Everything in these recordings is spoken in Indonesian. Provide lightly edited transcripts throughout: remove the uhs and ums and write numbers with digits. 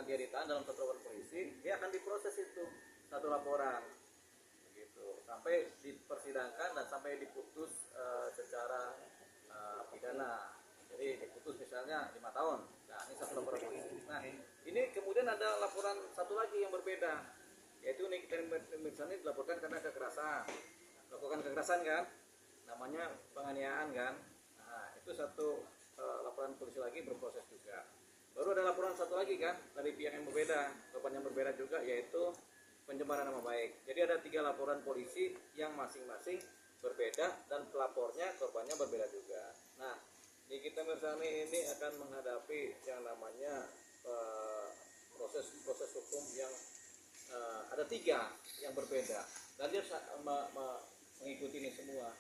dia ditahan dalam satu laporan polisi, dia akan diproses itu satu laporan begitu sampai dipersidangkan dan sampai diputus secara pidana. Jadi diputus misalnya 5 tahun. Nah, ini satu laporan polisi. Nah, ini kemudian ada laporan satu lagi yang berbeda, yaitu Nikita Mirzani dilaporkan karena kekerasan, melakukan kekerasan kan, namanya penganiayaan kan. Nah, itu satu laporan polisi lagi berproses juga. Baru ada laporan satu lagi kan dari pihak yang berbeda, korban yang berbeda juga, yaitu pencemaran nama baik. Jadi ada 3 laporan polisi yang masing-masing berbeda dan pelapornya korbannya berbeda juga. Nah, Nikita Mirzani ini akan menghadapi yang namanya proses hukum yang ada 3 yang berbeda dan dia mengikuti ini semua.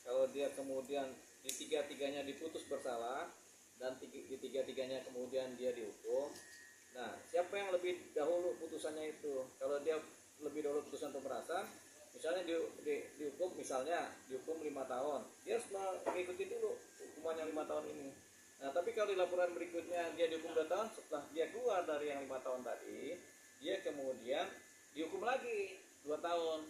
Kalau dia kemudian di 3-tiganya diputus bersalah dan di 3-tiganya kemudian dia dihukum, nah siapa yang lebih dahulu putusannya itu? Kalau dia lebih dahulu putusan pemerasan, misalnya dihukum 5 tahun, dia harus mengikuti dulu hukumannya 5 tahun ini. Nah, tapi kalau di laporan berikutnya dia dihukum 2 tahun, setelah dia keluar dari yang 5 tahun tadi, dia kemudian dihukum lagi 2 tahun.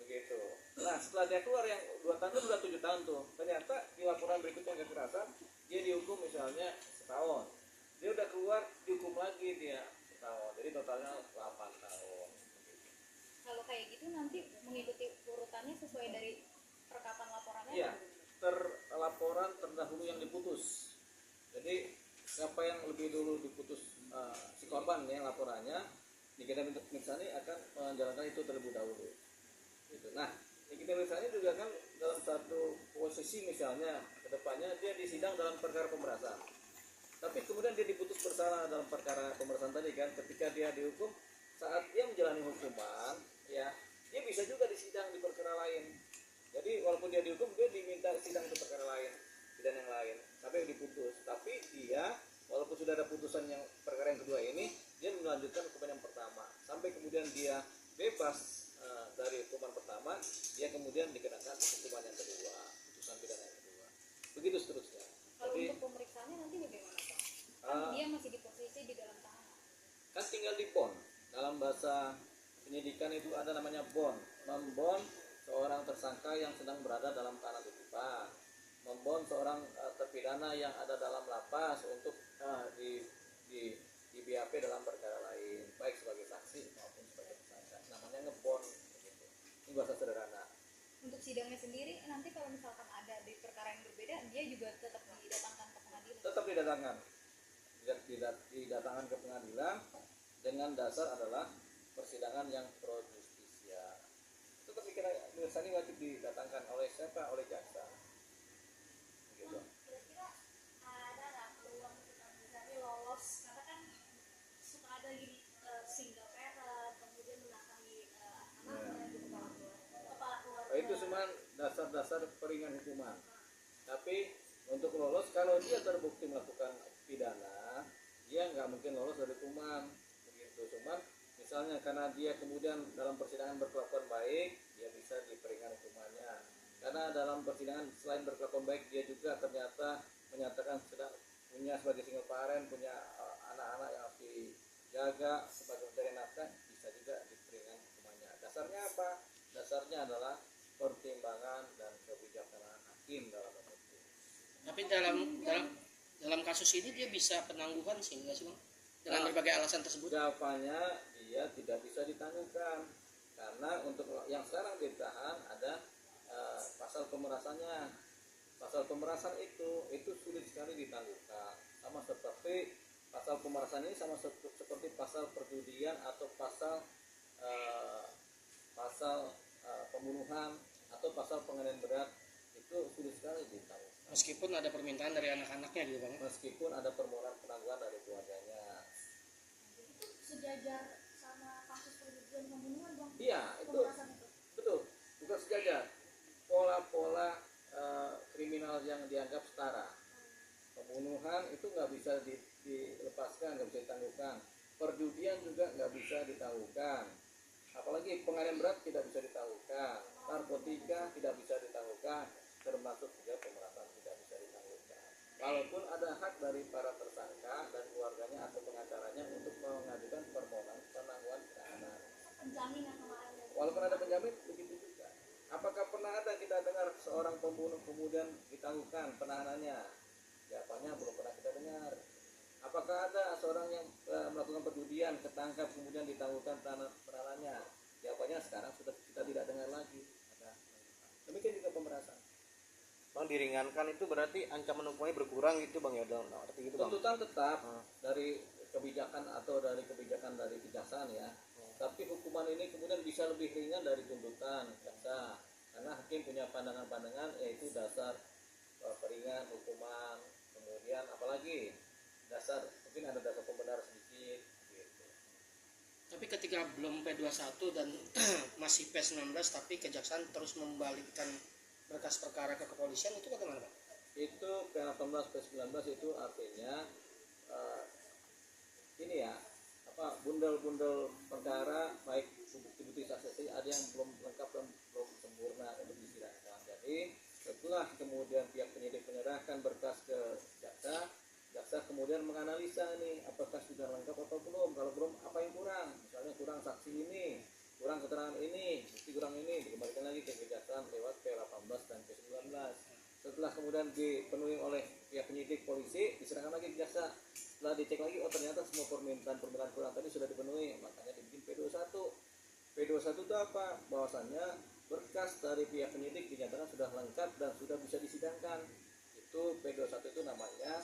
Begitu. Nah, setelah dia keluar yang 2 tahun itu sudah 7 tahun tuh. Ternyata di laporan berikutnya kekerasan, dia dihukum misalnya setahun. Dia udah keluar, dihukum lagi dia setahun. Jadi totalnya 8 tahun. Kalau kayak gitu nanti mengikuti urutannya sesuai dari perkataan laporannya? Iya, laporan terdahulu yang diputus. Jadi siapa yang lebih dulu diputus si korban ya laporannya, Nikita Mirzani akan menjalankan itu terlebih dahulu. Gitu. Nah, Nikita Mirzani juga kan dalam satu posisi misalnya kedepannya dia disidang dalam perkara pemerasan. Tapi kemudian dia diputus bersalah dalam perkara pemerasan tadi kan, ketika dia dihukum, saat dia menjalani hukuman, ya dia bisa juga disidang di perkara lain. Jadi walaupun dia dihukum, dia diminta sidang di perkara lain, sidang yang lain, sampai diputus. Tapi dia walaupun sudah ada putusan yang perkara yang kedua ini, dia melanjutkan hukuman yang pertama, sampai kemudian dia bebas dari hukuman pertama, dia kemudian dikenakan hukuman yang kedua, putusan pidana yang kedua. Begitu seterusnya. Kalau Jadi, untuk pemeriksaannya nanti bagaimana Pak? Kan dia masih di posisi di dalam tahanan. kan tinggal di bond. Dalam bahasa penyidikan itu ada namanya bond. Membond seorang tersangka yang sedang berada dalam tahanan titipan. Membond seorang terpidana yang ada dalam lapas untuk di BAP dalam perkara lain, baik sebagai saksi maupun sebagai tersangka. Namanya ngebond. Begitu. Ini bahasa sederhana. Untuk sidangnya sendiri nanti kalau misalkan ada di perkara yang berbeda, dia juga tetap didatangkan ke pengadilan. Tetap didatangkan. Didatangkan ke pengadilan dengan dasar adalah persidangan yang pro justisia. Tetap dikira Mirzani wajib didatangkan oleh siapa? Oleh jaksa. Begitu. Kira-kira ada nggak peluang kita Mirzani lolos? Karena kan suka ada gini single parent, kemudian mendatangi anak-anak gitu kepala keluarga. Itu cuma dasar-dasar peringan hukuman. Tapi untuk lolos, kalau dia terbukti melakukan pidana, dia nggak mungkin lolos dari hukuman. Begitu. Cuman misalnya karena dia kemudian dalam persidangan berkelakuan baik, dia bisa diperingan hukumannya. Karena dalam persidangan selain berkelakuan baik, dia juga ternyata menyatakan sedang punya sebagai single parent, punya anak-anak yang harus dijaga sebagai pencari nafkah, bisa juga diperingan hukumannya. Dasarnya apa? Dasarnya adalah pertimbangan dan kebijaksanaan hakim dalam itu. Tapi dalam kasus ini dia bisa penangguhan sih enggak sih Bang? Dengan berbagai alasan tersebut. Jawabannya dia tidak bisa ditangguhkan karena untuk yang sekarang ditahan ada pasal pemerasannya. Pasal pemerasan itu sulit sekali ditangguhkan. Sama seperti pasal pemerasan ini sama seperti pasal perjudian atau pasal pembunuhan atau pasal penganiayaan berat, itu sulit sekali ditangguhkan. Meskipun ada permintaan dari anak-anaknya gitu Bang. Meskipun ada permohonan penangguhan dari keluarganya. Itu sejajar sama kasus perjudian pembunuhan Bang? Iya, itu betul, bukan sejajar. Pola-pola kriminal yang dianggap setara. Pembunuhan itu nggak bisa dilepaskan, nggak bisa ditangguhkan. Perjudian juga nggak bisa ditangguhkan. Apalagi penganiayaan berat tidak bisa ditangguhkan. Narkotika tidak bisa ditangguhkan, termasuk juga pemerasan tidak bisa ditangguhkan. Walaupun ada hak dari para tersangka dan keluarganya atau pengacaranya untuk penjamin yang kemarin dari Walaupun ada penjamin, begitu juga. Apakah pernah ada kita dengar seorang pembunuh kemudian ditangguhkan penahanannya? Jawabannya belum pernah kita dengar. Apakah ada seorang yang melakukan perjudian, ketangkap kemudian ditangguhkan penahanannya? Jawabannya sekarang sudah kita tidak dengar lagi. Ada. Demikian juga pemerasan. Bang, diringankan itu berarti ancaman hukumnya berkurang gitu Bang ya, dalam arti gitu Bang. Tuntutan tetap dari kebijakan atau dari kebijakan dari kejaksaan ya. Tapi hukuman ini kemudian bisa lebih ringan dari tuntutan jaksa. Karena hakim punya pandangan-pandangan yaitu dasar peringan hukuman, kemudian apalagi dasar mungkin ada dasar pembenar sedikit gitu. Tapi ketika belum P21 dan masih P19 tapi kejaksaan terus membalikkan berkas perkara ke kepolisian, itu bagaimana Pak? Itu P18 P19 itu artinya ini ya, apa bundel-bundel perkara baik bukti-bukti saksi ada yang belum lengkap dan belum sempurna untuk disidangkan. Jadi setelah kemudian pihak penyidik menyerahkan berkas ke jaksa, jaksa kemudian menganalisa ini apakah sudah lengkap atau belum. Kalau belum, apa yang kurang? Misalnya kurang saksi ini, kurang keterangan ini, bukti kurang ini, dikembalikan lagi ke kejaksaan lewat P18 dan P19. Setelah kemudian dipenuhi oleh pihak penyidik polisi, diserahkan lagi ke jaksa. Setelah dicek lagi, oh ternyata semua permintaan kurang tadi sudah dipenuhi, makanya dibikin P21. P21 itu apa? Bahwasannya berkas dari pihak penyidik dinyatakan sudah lengkap dan sudah bisa disidangkan. Itu P21 itu namanya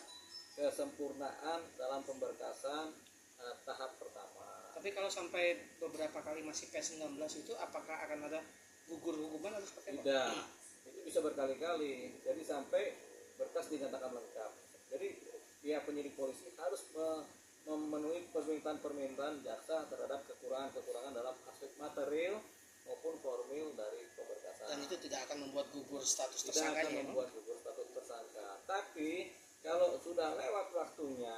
kesempurnaan dalam pemberkasan tahap pertama. Tapi kalau sampai beberapa kali masih P19 itu apakah akan ada gugur hukuman atau seperti apa? Tidak, itu bisa berkali-kali. Jadi sampai berkas dinyatakan lengkap. Jadi pihak penyidik polisi harus memenuhi permintaan-permintaan jaksa terhadap kekurangan-kekurangan dalam aspek material maupun formil dari pemberkasan. Dan itu tidak akan membuat gugur status Tidak tersangkanya. akan membuat gugur status tersangka. Tapi kalau sudah lewat waktunya,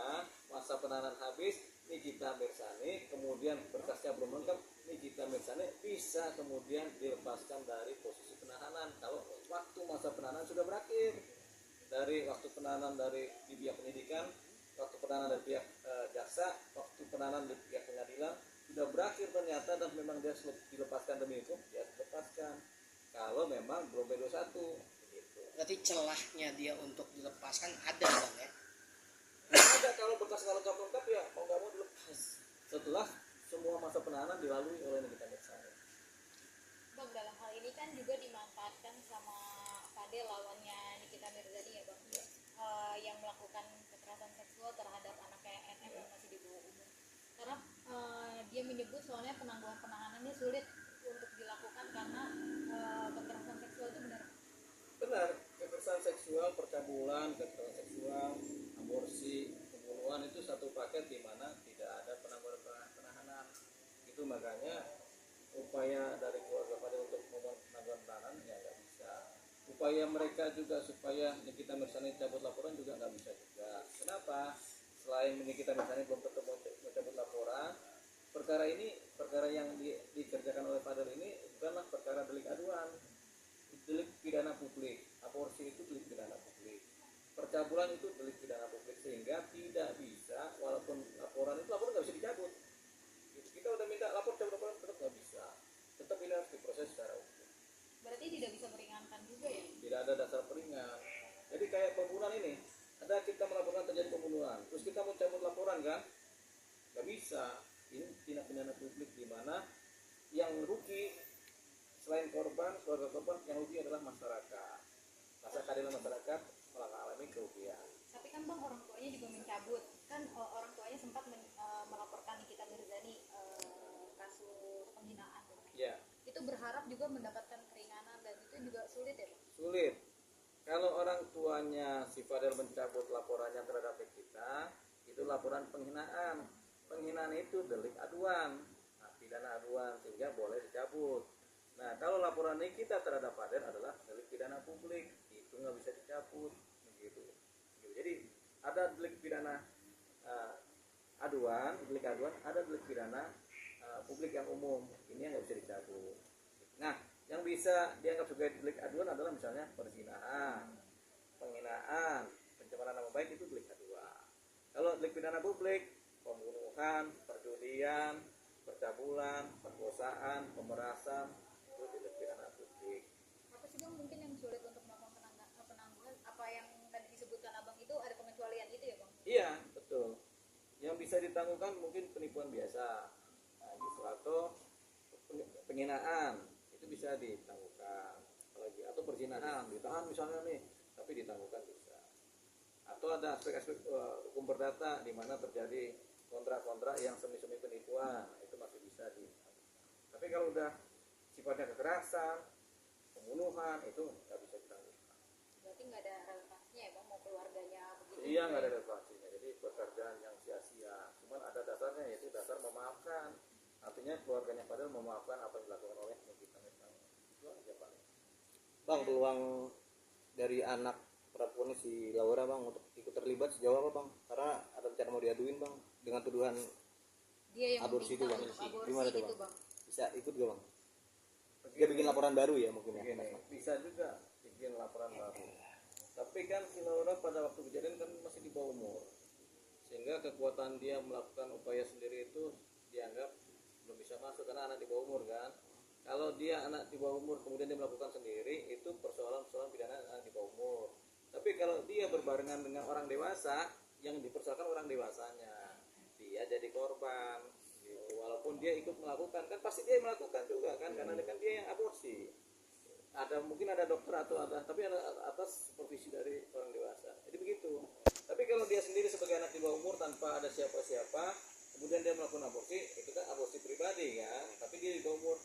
masa penahanan habis, Nikita Mirzani, kemudian berkasnya belum lengkap, Nikita Mirzani bisa kemudian dilepaskan dari posisi penahanan kalau waktu masa penahanan sudah berakhir. Dari waktu penahanan dari di pihak penyidikan, waktu penahanan dari pihak jaksa, waktu penahanan di pihak pengadilan sudah berakhir ternyata dan memang dia dilepaskan demi hukum, dia dilepaskan. Kalau memang belum P21 gitu. Berarti celahnya dia untuk dilepaskan ada Bang ya? Ada kalau berkas nggak lengkap ya mau nggak mau dilepas setelah semua masa penahanan dilalui oleh Nikita Mirzani. Bang, dalam hal ini kan juga dimanfaatkan sama Fadel lawannya Nikita Mirzani ya Bang, yang melakukan kekerasan seksual terhadap anaknya NF yang masih di bawah umur. Karena dia menyebut soalnya penangguhan penahanannya sulit untuk dilakukan karena kekerasan seksual itu Benar, kekerasan seksual, percabulan, kekerasan seksual, aborsi, pembunuhan itu satu paket di mana tidak ada penangguhan penahanan. Itu makanya upaya dari keluarga Fadel untuk membuat penangguhan penahanan ya nggak bisa. Upaya mereka juga supaya Nikita Mirzani cabut laporan juga nggak bisa juga. Kenapa? Selain Nikita Mirzani belum ketemu mencabut laporan, perkara ini, perkara yang dikerjakan oleh Fadel ini bukanlah perkara delik aduan, delik pidana publik. Aborsi itu delik pidana publik, percabulan itu delik pidana publik, sehingga tidak bisa, walaupun laporan nggak bisa dicabut. Kita udah minta lapor cabut laporan tetap nggak bisa, tetap ini harus diproses secara hukum. berarti tidak bisa meringankan juga ya? Tidak ada dasar peringan. Jadi kayak pembunuhan ini, ada kita melaporkan terjadi pembunuhan, terus kita mau cabut laporan kan, nggak bisa. Ini tindak pidana publik di mana yang rugi selain korban, keluarga korban, yang rugi adalah masyarakat. Rasa keadilan masyarakat mengalami kerugian. Tapi kan Bang, orang tuanya juga mencabut kan, orang tuanya sempat melaporkan Nikita Mirzani kasus penghinaan. Ya, Itu berharap juga mendapatkan keringanan dan itu juga sulit ya Bang? sulit. Kalau orang tuanya si Fadel mencabut laporannya terhadap kita, itu laporan penghinaan. Penghinaan itu delik aduan, pidana aduan, sehingga boleh dicabut. Nah, kalau laporan kita terhadap Fadel adalah delik pidana publik, itu nggak bisa dicabut, begitu. Jadi ada delik pidana aduan, delik aduan, ada delik pidana publik yang umum, ini yang nggak bisa dicabut. Nah, yang bisa dianggap sebagai delik aduan adalah misalnya perzinahan, penghinaan, pencemaran nama baik, itu delik aduan. Kalau delik pidana publik, pembunuhan, perjudian, pencabulan, perkosaan, pemerasan itu tidak pidana publik. Apa sih bang mungkin yang sulit untuk melakukan penangguhan? Apa yang tadi disebutkan abang itu ada pengecualian itu ya bang? Iya, betul. Yang bisa ditangguhkan mungkin penipuan biasa, nah, gitu. Atau penghinaan itu bisa ditangguhkan, apalagi atau perzinahan ditahan misalnya nih, tapi ditangguhkan bisa. Atau ada aspek-aspek hukum perdata di mana terjadi kontrak-kontrak yang semi-semi penipuan, itu masih bisa ditangguhkan. Tapi kalau udah sifatnya kekerasan, pembunuhan itu nggak bisa ditangguhkan. Berarti nggak ada relevansinya ya bang, mau keluarganya begitu? Iya, nggak ada relevansinya. Jadi pekerjaan yang sia-sia. Cuman ada dasarnya, yaitu dasar memaafkan. Artinya keluarganya padahal memaafkan apa yang dilakukan oleh kita misalnya. Itu aja paling. Bang, peluang dari anak perempuan si Laura bang untuk ikut terlibat sejauh apa bang? Karena ada rencana mau diaduin bang dengan tuduhan Dia yang aborsi itu meminta bang. untuk aborsi Gimana tuh gitu bang? bang? Bisa ikut gak bang? Dia bikin laporan baru ya mungkin ya. Begini, bisa juga bikin laporan baru. Tapi kan si Laura pada waktu kejadian kan masih di bawah umur, sehingga kekuatan dia melakukan upaya sendiri itu dianggap belum bisa masuk karena anak di bawah umur kan. Kalau dia anak di bawah umur kemudian dia melakukan sendiri, itu persoalan pidana anak di bawah umur. Tapi kalau dia berbarengan dengan orang dewasa, yang dipersoalkan orang dewasanya, dia jadi korban gitu. Walaupun dia ikut melakukan, kan pasti dia melakukan juga kan, karena kan dia yang aborsi. Ada mungkin ada dokter atau ada, tapi ada atas supervisi dari orang dewasa. Jadi begitu. Tapi kalau dia sendiri sebagai anak di bawah umur tanpa ada siapa-siapa, kemudian dia melakukan aborsi, itu kan aborsi pribadi kan. Tapi dia di bawah umur,